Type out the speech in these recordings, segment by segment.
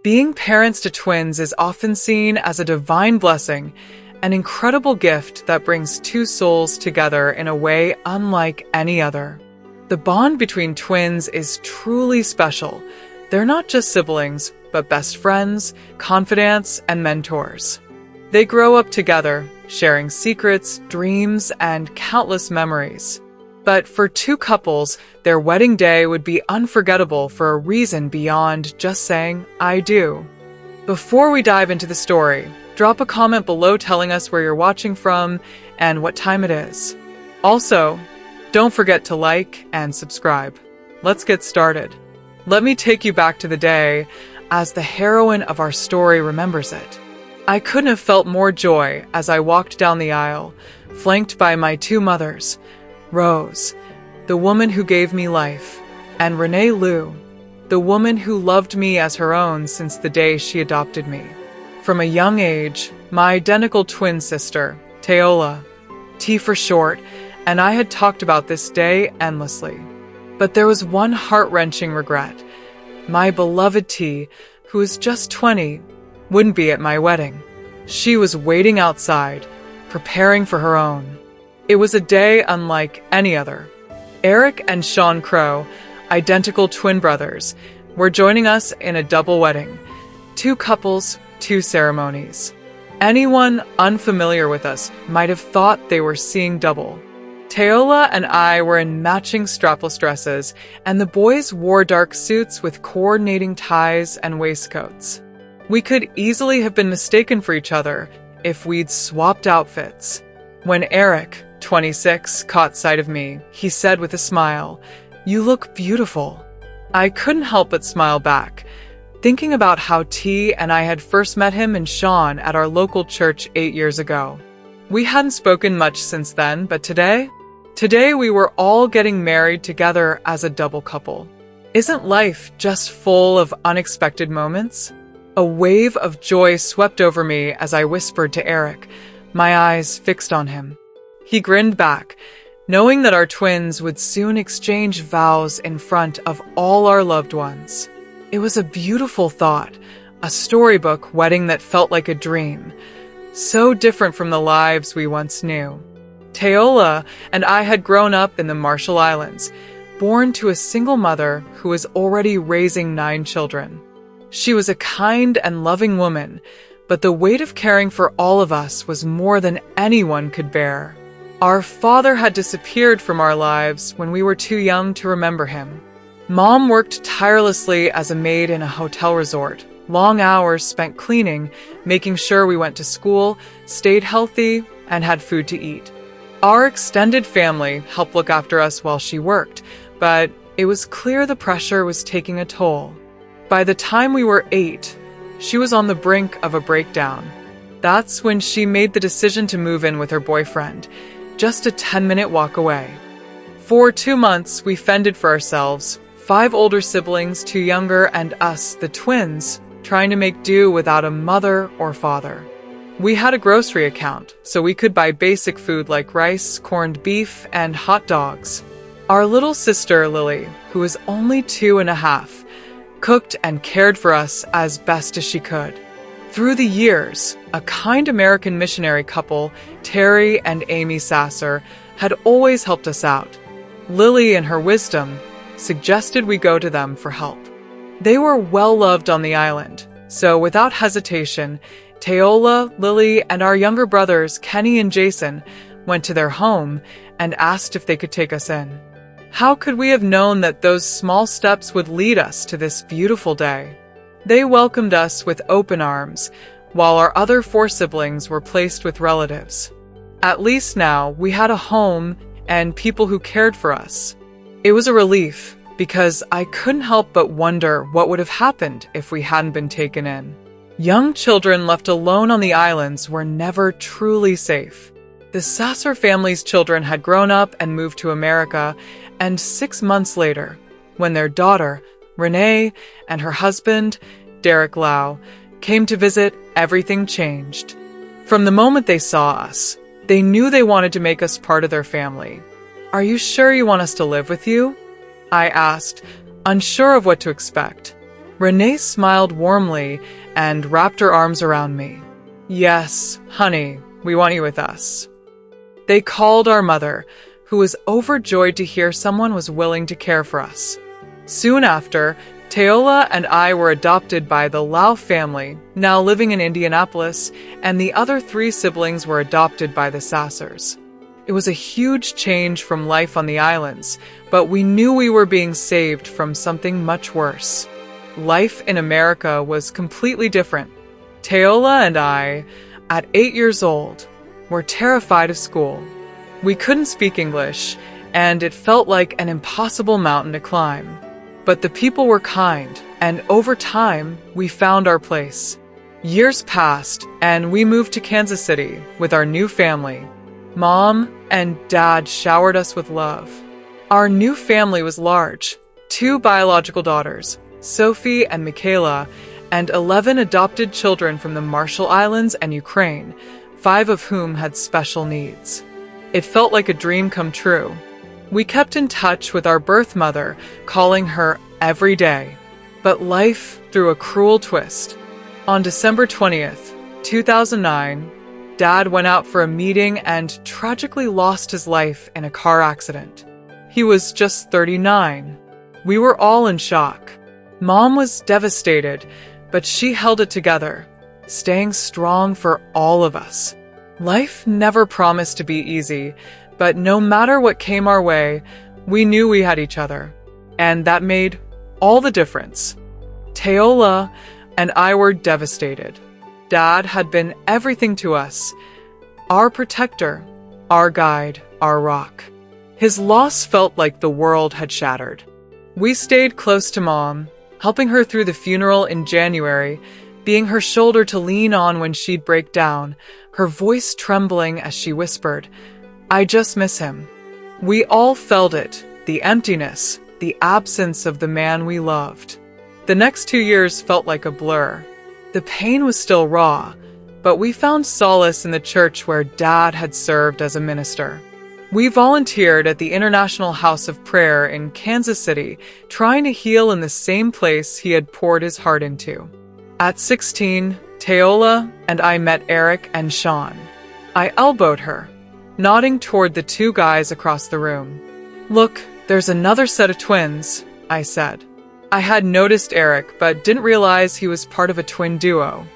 Being parents to twins is often seen as a divine blessing, an incredible gift that brings two souls together in a way unlike any other. The bond between twins is truly special. They're not just siblings, but best friends, confidants, and mentors. They grow up together, sharing secrets, dreams, and countless memories. But for two couples, their wedding day would be unforgettable for a reason beyond just saying, "I do." Before we dive into the story, drop a comment below telling us where you're watching from and what time it is. Also, don't forget to like and subscribe. Let's get started. Let me take you back to the day as the heroine of our story remembers it. I couldn't have felt more joy as I walked down the aisle, flanked by my two mothers, Rose, the woman who gave me life, and Renee Lou, the woman who loved me as her own since the day she adopted me. From a young age, my identical twin sister, Tayola, T for short, and I had talked about this day endlessly. But there was one heart-wrenching regret. My beloved T, who was just 20, wouldn't be at my wedding. She was waiting outside, preparing for her own. It was a day unlike any other. Eric and Sean Crow, identical twin brothers, were joining us in a double wedding. Two couples, two ceremonies. Anyone unfamiliar with us might have thought they were seeing double. Tayola and I were in matching strapless dresses, and the boys wore dark suits with coordinating ties and waistcoats. We could easily have been mistaken for each other if we'd swapped outfits. When Eric, 26, caught sight of me, he said with a smile, "You look beautiful." I couldn't help but smile back, thinking about how T and I had first met him and Sean at our local church 8 years ago. We hadn't spoken much since then, but today we were all getting married together as a double couple. Isn't life just full of unexpected moments? A wave of joy swept over me as I whispered to Eric, my eyes fixed on him. He grinned back, knowing that our twins would soon exchange vows in front of all our loved ones. It was a beautiful thought, a storybook wedding that felt like a dream, so different from the lives we once knew. Tayola and I had grown up in the Marshall Islands, born to a single mother who was already raising 9 children. She was a kind and loving woman, but the weight of caring for all of us was more than anyone could bear. Our father had disappeared from our lives when we were too young to remember him. Mom worked tirelessly as a maid in a hotel resort, long hours spent cleaning, making sure we went to school, stayed healthy, and had food to eat. Our extended family helped look after us while she worked, but it was clear the pressure was taking a toll. By the time we were 8, she was on the brink of a breakdown. That's when she made the decision to move in with her boyfriend, just a 10-minute walk away. For 2 months, we fended for ourselves, 5 older siblings, 2 younger, and us, the twins, trying to make do without a mother or father. We had a grocery account, so we could buy basic food like rice, corned beef, and hot dogs. Our little sister, Lily, who was only 2.5, cooked and cared for us as best as she could. Through the years, a kind American missionary couple, Terry and Amy Sasser, had always helped us out. Lily, in her wisdom, suggested we go to them for help. They were well loved on the island, so without hesitation, Tayola, Lily, and our younger brothers, Kenny and Jason, went to their home and asked if they could take us in. How could we have known that those small steps would lead us to this beautiful day? They welcomed us with open arms, while our other 4 siblings were placed with relatives. At least now, we had a home and people who cared for us. It was a relief, because I couldn't help but wonder what would have happened if we hadn't been taken in. Young children left alone on the islands were never truly safe. The Sasser family's children had grown up and moved to America, and 6 months later, when their daughter, Renee, and her husband, Derek Lau, came to visit, everything changed. From the moment they saw us, they knew they wanted to make us part of their family. "Are you sure you want us to live with you?" I asked, unsure of what to expect. Renee smiled warmly and wrapped her arms around me. Yes, honey, we want you with us. They called our mother, who was overjoyed to hear someone was willing to care for us. Soon after, Tayola and I were adopted by the Lau family, now living in Indianapolis, and the other 3 siblings were adopted by the Sassers. It was a huge change from life on the islands, but we knew we were being saved from something much worse. Life in America was completely different. Tayola and I, at 8 years old, were terrified of school. We couldn't speak English, and it felt like an impossible mountain to climb. But the people were kind, and over time, we found our place. Years passed, and we moved to Kansas City with our new family. Mom and Dad showered us with love. Our new family was large: 2 biological daughters, Sophie and Michaela, and 11 adopted children from the Marshall Islands and Ukraine, 5 of whom had special needs. It felt like a dream come true. We kept in touch with our birth mother, calling her every day. But life threw a cruel twist. On December 20th, 2009, Dad went out for a meeting and tragically lost his life in a car accident. He was just 39. We were all in shock. Mom was devastated, but she held it together, staying strong for all of us. Life never promised to be easy, but no matter what came our way, we knew we had each other. And that made all the difference. Tayola and I were devastated. Dad had been everything to us: our protector, our guide, our rock. His loss felt like the world had shattered. We stayed close to Mom, helping her through the funeral in January, being her shoulder to lean on when she'd break down, her voice trembling as she whispered, "I just miss him." We all felt it, the emptiness, the absence of the man we loved. The next 2 years felt like a blur. The pain was still raw, but we found solace in the church where Dad had served as a minister. We volunteered at the International House of Prayer in Kansas City, trying to heal in the same place he had poured his heart into. At 16, Tayola and I met Eric and Sean. I elbowed her, nodding toward the 2 guys across the room. "Look, there's another set of twins," I said. I had noticed Eric, but didn't realize he was part of a twin duo.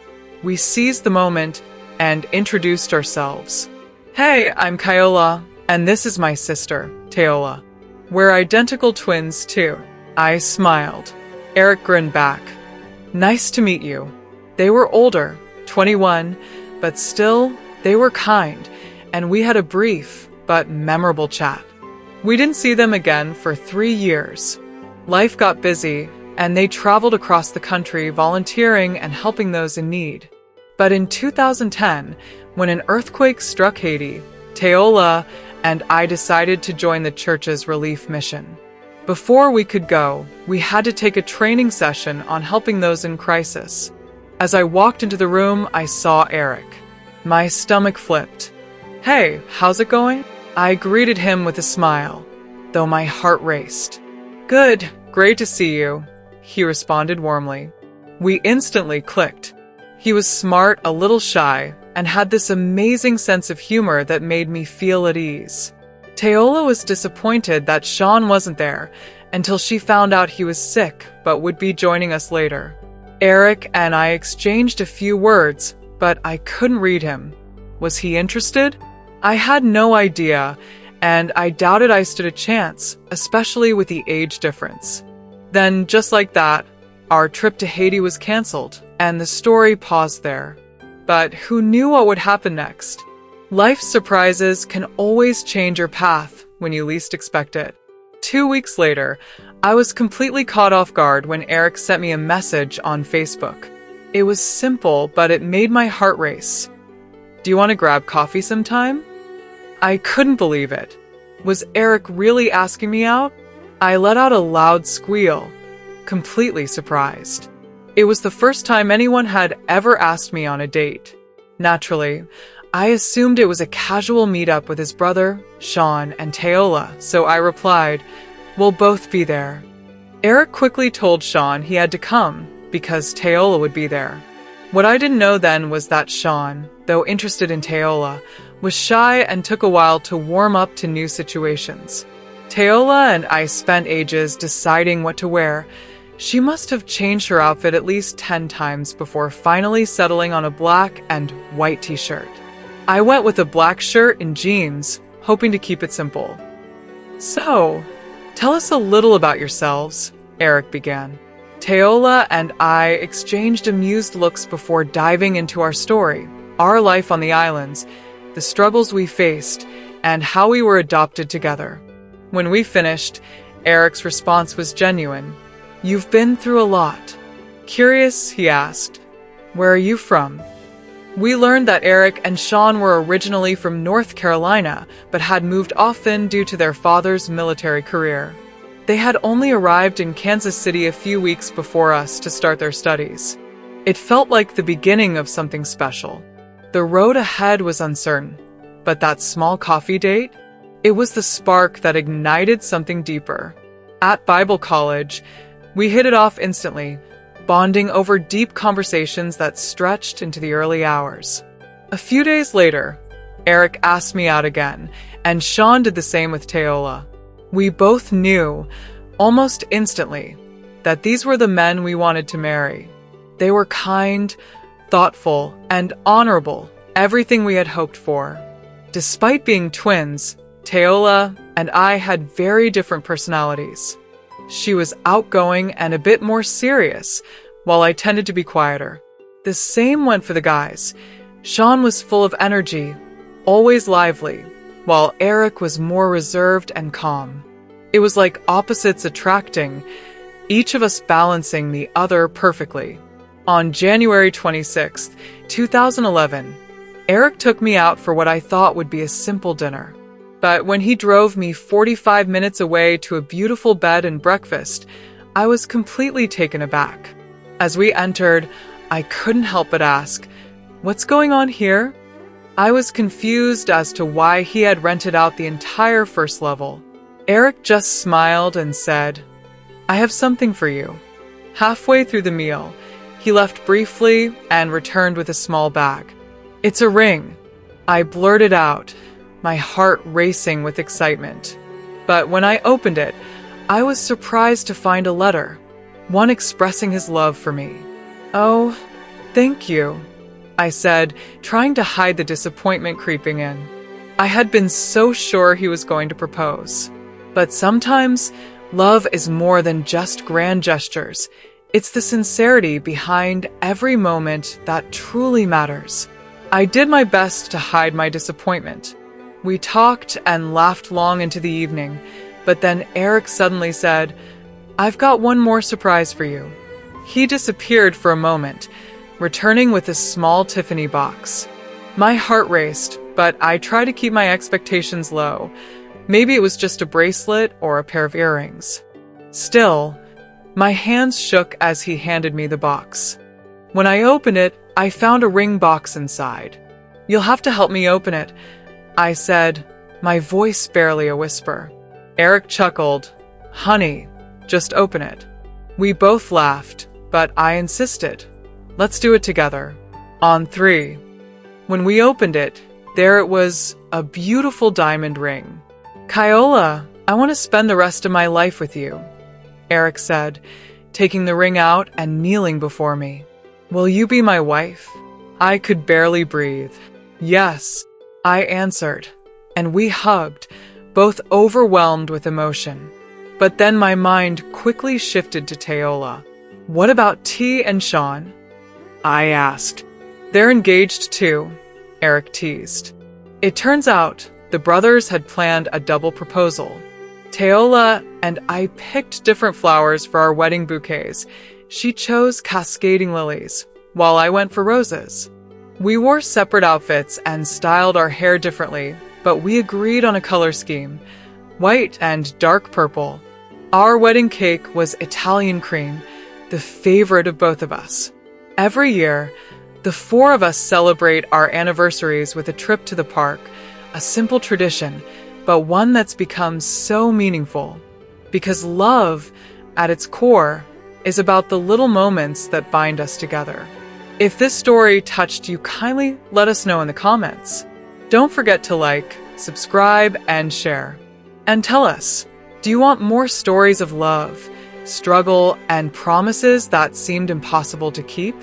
We seized the moment and introduced ourselves. "Hey, I'm Kyola, and this is my sister, Tayola. We're identical twins, too." I smiled. Eric grinned back. "Nice to meet you." They were older, 21, but still, they were kind, and we had a brief but memorable chat. We didn't see them again for 3 years. Life got busy, and they traveled across the country volunteering and helping those in need. But in 2010, when an earthquake struck Haiti, Tayola and I decided to join the church's relief mission. Before we could go, we had to take a training session on helping those in crisis. As I walked into the room, I saw Eric. My stomach flipped. "Hey, how's it going?" I greeted him with a smile, though my heart raced. "Good, great to see you," he responded warmly. We instantly clicked. He was smart, a little shy, and had this amazing sense of humor that made me feel at ease. Tayola was disappointed that Sean wasn't there until she found out he was sick but would be joining us later. Eric and I exchanged a few words, but I couldn't read him. Was he interested? I had no idea, and I doubted I stood a chance, especially with the age difference. Then, just like that, our trip to Haiti was canceled, and the story paused there. But who knew what would happen next? Life's surprises can always change your path when you least expect it. 2 weeks later, I was completely caught off guard when Eric sent me a message on Facebook. It was simple, but it made my heart race. "Do you want to grab coffee sometime?" I couldn't believe it. Was Eric really asking me out? I let out a loud squeal, completely surprised. It was the first time anyone had ever asked me on a date. Naturally, I assumed it was a casual meetup with his brother, Sean, and Tayola, so I replied, "We'll both be there." Eric quickly told Sean he had to come, because Tayola would be there. What I didn't know then was that Sean, though interested in Tayola, was shy and took a while to warm up to new situations. Tayola and I spent ages deciding what to wear. She must have changed her outfit at least 10 times before finally settling on a black and white t-shirt. I went with a black shirt and jeans, hoping to keep it simple. "So, tell us a little about yourselves," Eric began. Tayola and I exchanged amused looks before diving into our story, our life on the islands, the struggles we faced, and how we were adopted together. When we finished, Eric's response was genuine. "You've been through a lot." Curious, he asked, "Where are you from?" We learned that Eric and Sean were originally from North Carolina, but had moved often due to their father's military career. They had only arrived in Kansas City a few weeks before us to start their studies. It felt like the beginning of something special. The road ahead was uncertain, but that small coffee date? It was the spark that ignited something deeper. At Bible college, we hit it off instantly, bonding over deep conversations that stretched into the early hours. A few days later, Eric asked me out again, and Sean did the same with Tayola. We both knew, almost instantly, that these were the men we wanted to marry. They were kind, thoughtful, and honorable, everything we had hoped for. Despite being twins, Tayola and I had very different personalities. She was outgoing and a bit more serious, while I tended to be quieter. The same went for the guys. Sean was full of energy, always lively, while Eric was more reserved and calm. It was like opposites attracting, each of us balancing the other perfectly. On January 26, 2011, Eric took me out for what I thought would be a simple dinner. But when he drove me 45 minutes away to a beautiful bed and breakfast, I was completely taken aback. As we entered, I couldn't help but ask, "What's going on here?" I was confused as to why he had rented out the entire first level. Eric just smiled and said, "I have something for you." Halfway through the meal, he left briefly and returned with a small bag. "It's a ring," I blurted out, my heart racing with excitement. But when I opened it, I was surprised to find a letter, one expressing his love for me. "Oh, thank you," I said, trying to hide the disappointment creeping in. I had been so sure he was going to propose. But sometimes, love is more than just grand gestures. It's the sincerity behind every moment that truly matters. I did my best to hide my disappointment. We talked and laughed long into the evening, but then Eric suddenly said, "I've got one more surprise for you." He disappeared for a moment, returning with a small Tiffany box. My heart raced, but I tried to keep my expectations low. Maybe it was just a bracelet or a pair of earrings. Still, my hands shook as he handed me the box. When I opened it, I found a ring box inside. "You'll have to help me open it," I said, my voice barely a whisper. Eric chuckled. "Honey, just open it." We both laughed, but I insisted. "Let's do it together. On 3. When we opened it, there it was, a beautiful diamond ring. "Kyola, I want to spend the rest of my life with you," Eric said, taking the ring out and kneeling before me. "Will you be my wife?" I could barely breathe. "Yes," I answered, and we hugged, both overwhelmed with emotion. But then my mind quickly shifted to Tayola. "What about T and Sean?" I asked. "They're engaged too," Eric teased. It turns out the brothers had planned a double proposal. Tayola and I picked different flowers for our wedding bouquets. She chose cascading lilies, while I went for roses. We wore separate outfits and styled our hair differently, but we agreed on a color scheme, white and dark purple. Our wedding cake was Italian cream, the favorite of both of us. Every year, the 4 of us celebrate our anniversaries with a trip to the park, a simple tradition, but one that's become so meaningful. Because love, at its core, is about the little moments that bind us together. If this story touched you, kindly let us know in the comments. Don't forget to like, subscribe, and share. And tell us, do you want more stories of love, struggle, and promises that seemed impossible to keep?